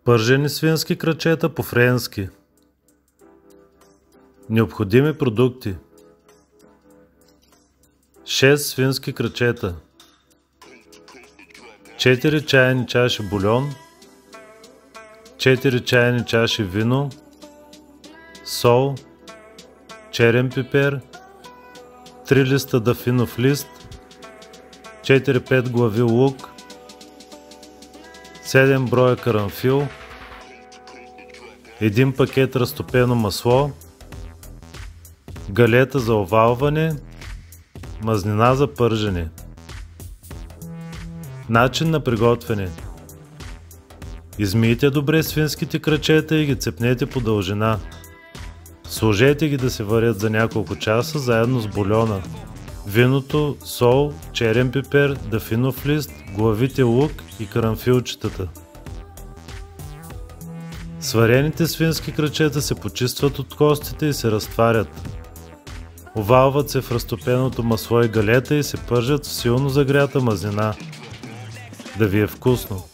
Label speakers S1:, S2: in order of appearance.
S1: Пържени свински крачета по-френски. Необходими продукти: 6 свински крачета, 4 чайни чаши бульон, 4 чайни чаши вино, сол, черен пипер, 3 листа дафинов лист, 4-5 глави лук, 7 броя карамфил, 1 пакет разтопено масло, галета за овалване, мазнина за пържене. Начин на приготвяне: измийте добре свинските крачета и ги цепнете по дължина. Сложете ги да се варят за няколко часа заедно с бульона, виното, сол, черен пипер, дафинов лист, главите лук и карамфилчетата. Сварените свински крачета се почистват от костите и се разтварят. Овалват се в разтопеното масло и галета и се пържат в силно загрята мазнина. Да ви е вкусно!